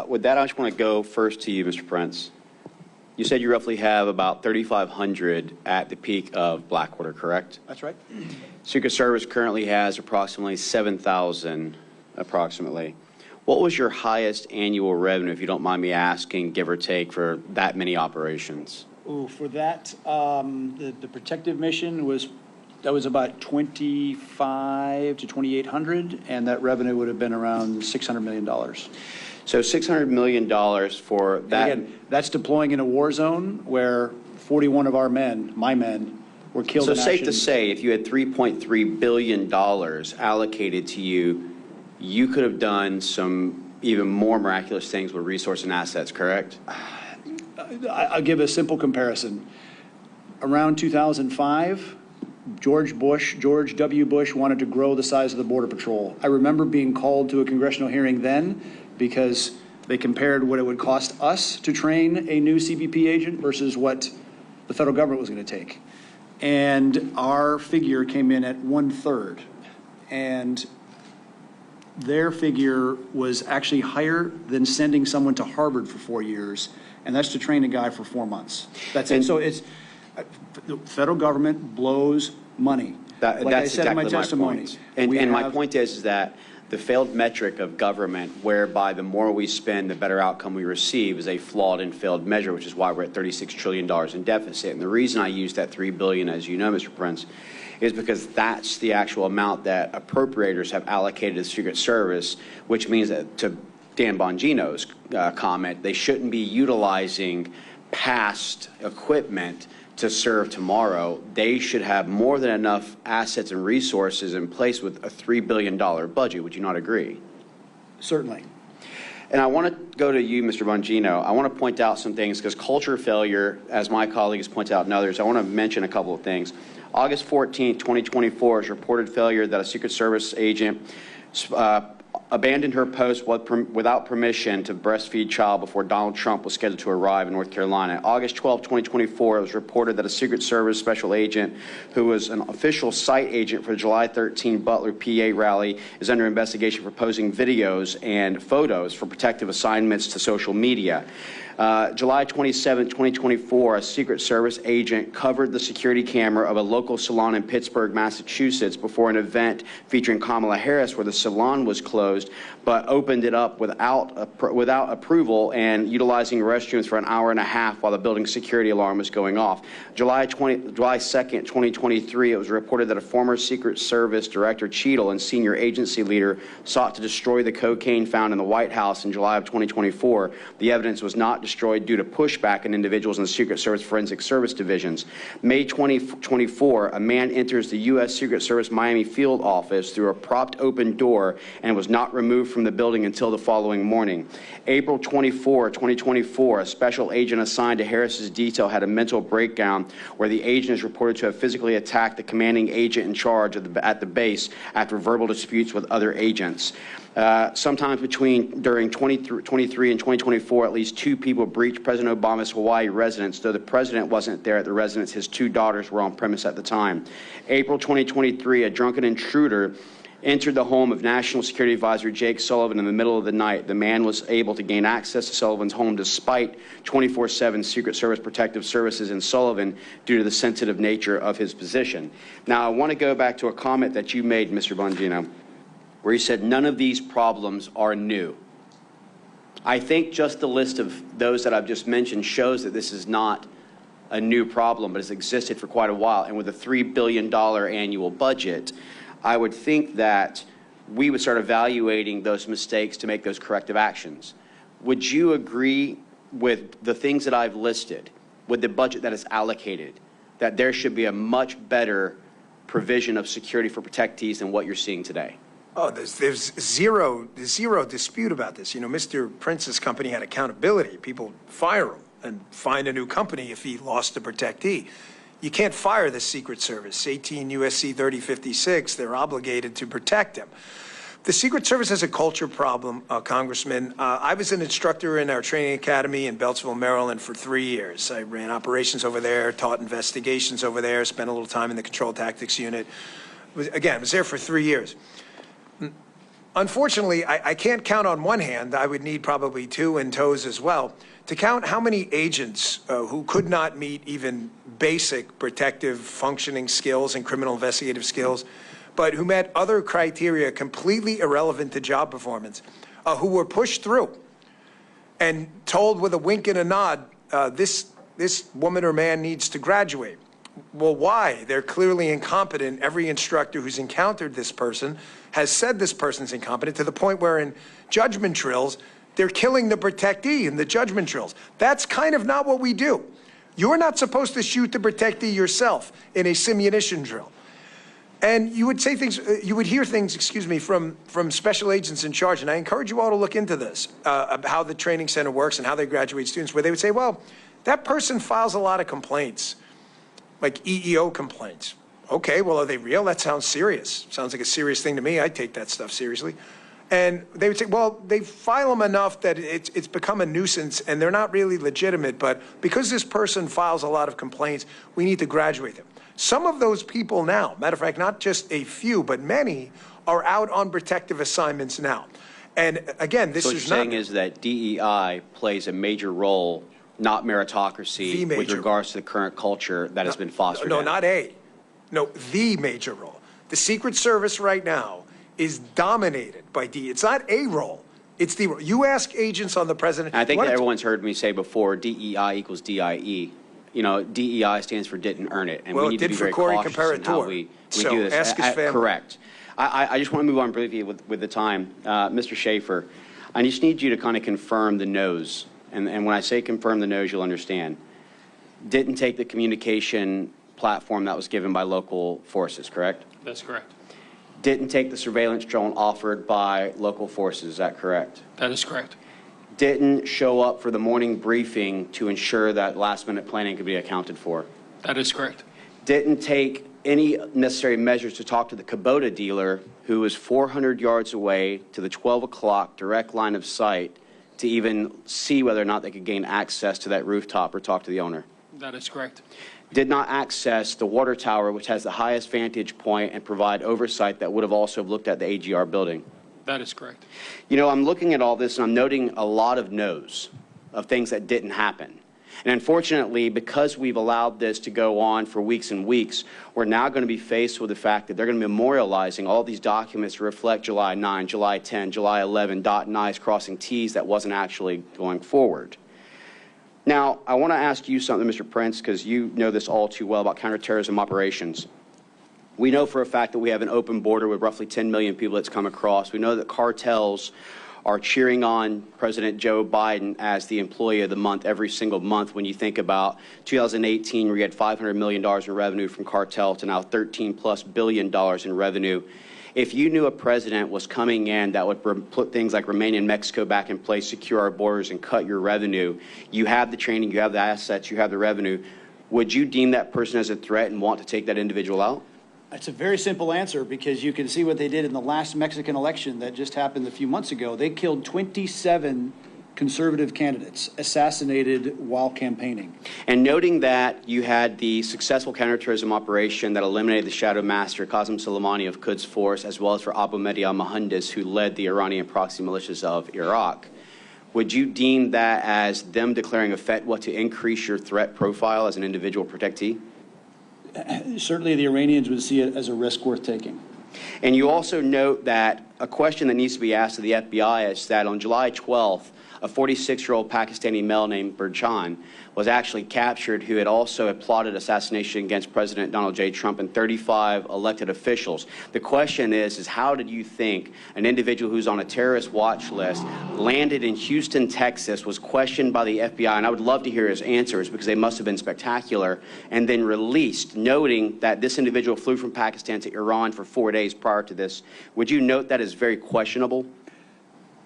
with that, I just want to go first to you, Mr. Prince. You said you roughly have about 3,500 at the peak of Blackwater, correct? That's right. Secret Service currently has approximately 7,000, approximately. What was your highest annual revenue, if you don't mind me asking, give or take, for that many operations? Ooh, for that, the protective mission was about 2,500 to 2,800, and that revenue would have been around $600 million. So $600 million for that. And again, that's deploying in a war zone where 41 of our men, my men, were killed in action. So safe to say, if you had $3.3 billion allocated to you, you could have done some even more miraculous things with resource and assets, correct? I'll give a simple comparison. Around 2005, George W. Bush wanted to grow the size of the Border Patrol. I remember being called to a congressional hearing then because they compared what it would cost us to train a new CBP agent versus what the federal government was going to take. And our figure came in at 1/3. And their figure was actually higher than sending someone to Harvard for 4 years, and that's to train a guy for 4 months. That's it. So it's the federal government blows money. Like I said exactly in my testimony. And my point is that the failed metric of government, whereby the more we spend, the better outcome we receive, is a flawed and failed measure, which is why we're at $36 trillion in deficit. And the reason I use that $3 billion, as you know, Mr. Prince, is because that's the actual amount that appropriators have allocated to the Secret Service, which means that, to Dan Bongino's comment, they shouldn't be utilizing past equipment to serve tomorrow. They should have more than enough assets and resources in place with a $3 billion budget. Would you not agree? Certainly. And I want to go to you, Mr. Bongino. I want to point out some things because culture failure, as my colleagues pointed out and others, I want to mention a couple of things. August 14, 2024 is reported failure that a Secret Service agent abandoned her post without permission to breastfeed child before Donald Trump was scheduled to arrive in North Carolina. August 12, 2024, it was reported that a Secret Service special agent who was an official site agent for the July 13 Butler PA rally is under investigation for posting videos and photos for protective assignments to social media. July 27, 2024, a Secret Service agent covered the security camera of a local salon in Pittsburgh, Massachusetts, before an event featuring Kamala Harris where the salon was closed, but opened it up without approval and utilizing restrooms for an hour and a half while the building's security alarm was going off. July 2nd, 2023, it was reported that a former Secret Service Director Cheadle and senior agency leader sought to destroy the cocaine found in the White House in July of 2024. The evidence was not destroyed due to pushback in individuals in the Secret Service Forensic Service divisions. May 2024, a man enters the U.S. Secret Service Miami field office through a propped open door and was not removed from the building until the following morning. April 24, 2024, a special agent assigned to Harris's detail had a mental breakdown where the agent is reported to have physically attacked the commanding agent in charge at the base after verbal disputes with other agents. Sometimes during 2023 and 2024, at least 2 people breached President Obama's Hawaii residence. Though the president wasn't there at the residence, his 2 daughters were on premise at the time. April 2023, a drunken intruder entered the home of National Security Advisor Jake Sullivan in the middle of the night. The man was able to gain access to Sullivan's home despite 24/7 Secret Service protective services in Sullivan due to the sensitive nature of his position. Now, I want to go back to a comment that you made, Mr. Bongino, where you said none of these problems are new. I think just the list of those that I've just mentioned shows that this is not a new problem, but has existed for quite a while. And with a $3 billion annual budget, I would think that we would start evaluating those mistakes to make those corrective actions. Would you agree with the things that I've listed, with the budget that is allocated, that there should be a much better provision of security for protectees than what you're seeing today? Oh, there's zero dispute about this. You know, Mr. Prince's company had accountability. People fire him and find a new company if he lost a protectee. You can't fire the Secret Service. 18 U.S.C. 3056, they're obligated to protect him. The Secret Service has a culture problem, Congressman. I was an instructor in our training academy in Beltsville, Maryland for 3 years. I ran operations over there, taught investigations over there, spent a little time in the control tactics unit. I was there for 3 years. Unfortunately, I can't count on one hand. I would need probably two and toes as well to count how many agents who could not meet even basic protective functioning skills and criminal investigative skills, but who met other criteria completely irrelevant to job performance, who were pushed through and told with a wink and a nod, this woman or man needs to graduate. Well, why? They're clearly incompetent. Every instructor who's encountered this person has said this person's incompetent, to the point where in judgment drills, they're killing the protectee in the judgment drills. That's kind of not what we do. You're not supposed to shoot the protectee yourself in a simunition drill. And you would say things, you would hear things, excuse me, from special agents in charge, and I encourage you all to look into this, how the training center works and how they graduate students, where they would say, well, that person files a lot of complaints, like EEO complaints. Okay, well, are they real? That sounds serious. Sounds like a serious thing to me. I take that stuff seriously. And they would say, well, they file them enough that it's become a nuisance and they're not really legitimate, but because this person files a lot of complaints, we need to graduate them. Some of those people now, matter of fact, not just a few, but many, are out on protective assignments now. And again, this is not— So what you're saying is that DEI plays a major role, not meritocracy, with regards to the current culture that has been fostered. No, not a. No, the major role. The Secret Service right now is dominated by DEI. It's not a role. It's the role. You ask agents on the president— And I think that everyone's heard me say before, DEI equals DIE. You know, DEI stands for didn't earn it. And well, we need to be very cautious in how we do this. Ask his family. Correct. I just want to move on briefly with the time. Mr. Shaffer, I just need you to kind of confirm the no's. And when I say confirm the no's, you'll understand. Didn't take the communication platform that was given by local forces, correct? That's correct. Didn't take the surveillance drone offered by local forces, is that correct? That is correct. Didn't show up for the morning briefing to ensure that last-minute planning could be accounted for. That is correct. Didn't take any necessary measures to talk to the Kubota dealer, who was 400 yards away, to the 12 o'clock direct line of sight, to even see whether or not they could gain access to that rooftop or talk to the owner. That is correct. Did not access the water tower, which has the highest vantage point, and provide oversight that would have also looked at the AGR building. That is correct. You know, I'm looking at all this and I'm noting a lot of no's, of things that didn't happen. And unfortunately, because we've allowed this to go on for weeks and weeks, we're now going to be faced with the fact that they're going to be memorializing all these documents to reflect July 9, July 10, July 11, dotting I's, crossing T's that wasn't actually going forward. Now, I want to ask you something, Mr. Prince, because you know this all too well about counterterrorism operations. We know for a fact that we have an open border with roughly 10 million people that's come across. We know that cartels are cheering on President Joe Biden as the employee of the month every single month. When you think about 2018, where you had $500 million in revenue from cartel, to now $13+ billion in revenue. If you knew a president was coming in that would put things like remain in Mexico back in place, secure our borders, and cut your revenue, you have the training, you have the assets, you have the revenue, would you deem that person as a threat and want to take that individual out? It's a very simple answer, because you can see what they did in the last Mexican election that just happened a few months ago. They killed 27 conservative candidates, assassinated while campaigning. And noting that you had the successful counterterrorism operation that eliminated the shadow master, Qasem Soleimani of Quds Force, as well as for Abu Mahdi al-Mohandes, who led the Iranian proxy militias of Iraq, would you deem that as them declaring a fatwa to increase your threat profile as an individual protectee? Certainly the Iranians would see it as a risk worth taking. And you also note that a question that needs to be asked of the FBI is that on July 12th, a 46-year-old Pakistani male named Burjan was actually captured, who had also plotted assassination against President Donald J. Trump and 35 elected officials. The question is how did you think an individual who's on a terrorist watch list, landed in Houston, Texas, was questioned by the FBI, and I would love to hear his answers because they must have been spectacular, and then released, noting that this individual flew from Pakistan to Iran for 4 days prior to this? Would you note that as very questionable?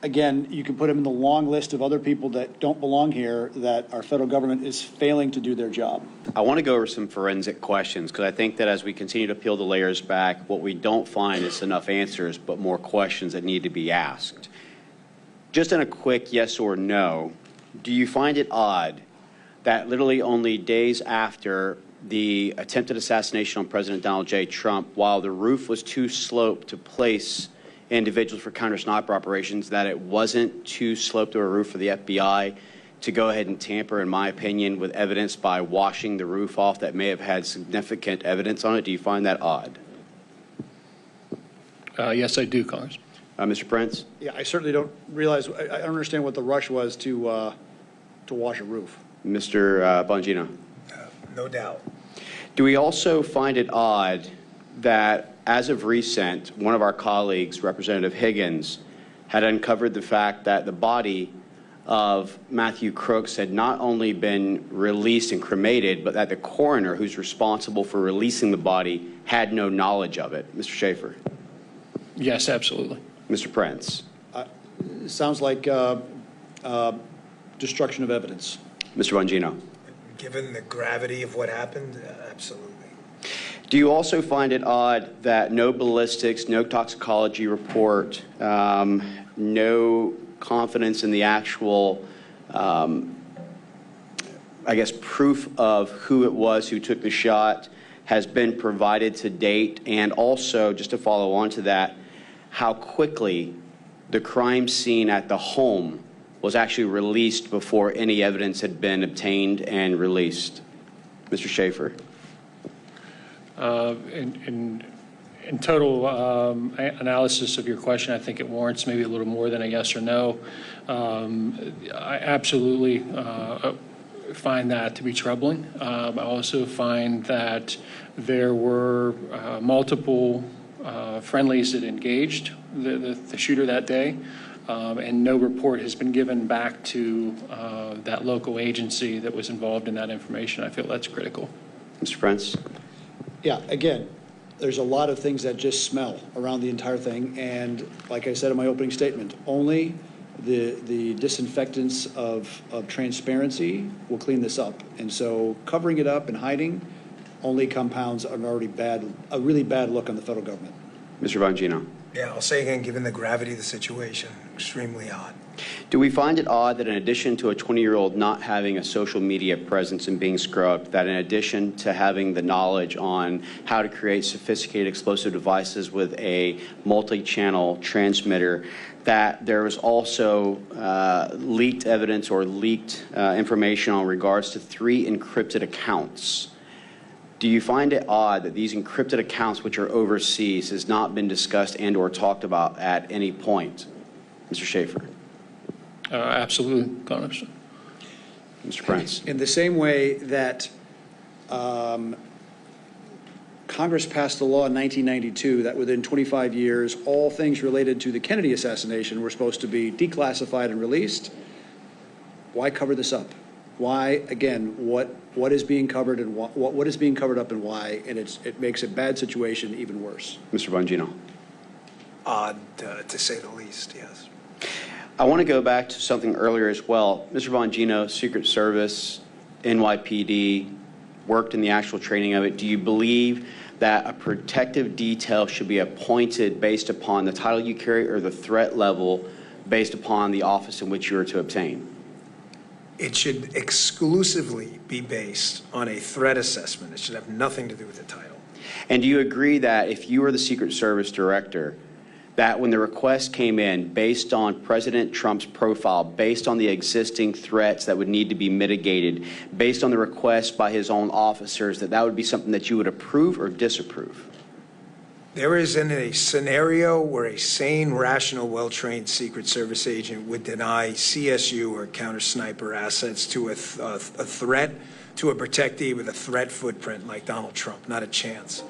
Again, you can put him in the long list of other people that don't belong here, that our federal government is failing to do their job. I want to go over some forensic questions, because I think that as we continue to peel the layers back, what we don't find is enough answers, but more questions that need to be asked. Just in a quick yes or no, do you find it odd that literally only days after the attempted assassination on President Donald J. Trump, while the roof was too sloped to place individuals for counter-sniper operations, that it wasn't too slope to a roof for the FBI to go ahead and tamper, in my opinion, with evidence by washing the roof off that may have had significant evidence on it? Do you find that odd? Yes, I do, Congressman. Mr. Prince? Yeah, I certainly don't realize, I don't understand what the rush was to wash a roof. Mr. Bongino? No doubt. Do we also find it odd that, as of recent, one of our colleagues, Representative Higgins, had uncovered the fact that the body of Matthew Crooks had not only been released and cremated, but that the coroner, who's responsible for releasing the body, had no knowledge of it? Mr. Shaffer? Yes, absolutely. Mr. Prince? Sounds like destruction of evidence. Mr. Bongino? Given the gravity of what happened, absolutely. Do you also find it odd that no ballistics, no toxicology report, no confidence in the actual, I guess, proof of who it was who took the shot has been provided to date? And also, just to follow on to that, how quickly the crime scene at the home was actually released before any evidence had been obtained and released? Mr. Shaffer? In total analysis of your question, I think it warrants maybe a little more than a yes or no. I absolutely find that to be troubling. I also find that there were multiple friendlies that engaged the shooter that day, and no report has been given back to that local agency that was involved in that information. I feel that's critical. Mr. Prince? Yeah, again, there's a lot of things that just smell around the entire thing, and like I said in my opening statement, only the disinfectants of transparency will clean this up. And so covering it up and hiding only compounds a really bad look on the federal government. Mr. Bongino? Yeah, I'll say again, given the gravity of the situation, extremely odd. Do we find it odd that in addition to a 20-year-old not having a social media presence and being scrubbed, that in addition to having the knowledge on how to create sophisticated explosive devices with a multi-channel transmitter, that there was also leaked evidence or leaked information on regards to 3 encrypted accounts? Do you find it odd that these encrypted accounts, which are overseas, has not been discussed and or talked about at any point? Mr. Shaffer? Absolutely, Congressman. Mr. Prince? In the same way that Congress passed a law in 1992 that within 25 years, all things related to the Kennedy assassination were supposed to be declassified and released, why cover this up? Why, again, what is being covered and what is being covered up and why? And it makes a bad situation even worse. Mr. Bongino? Odd, to say the least, yes. I want to go back to something earlier as well. Mr. Bongino, Secret Service, NYPD, worked in the actual training of it. Do you believe that a protective detail should be appointed based upon the title you carry or the threat level based upon the office in which you are to obtain? It should exclusively be based on a threat assessment. It should have nothing to do with the title. And do you agree that if you were the Secret Service director, that when the request came in based on President Trump's profile, based on the existing threats that would need to be mitigated, based on the request by his own officers, that would be something that you would approve or disapprove? There isn't a scenario where a sane, rational, well-trained Secret Service agent would deny CSU or counter-sniper assets to a threat, to a protectee with a threat footprint like Donald Trump. Not a chance.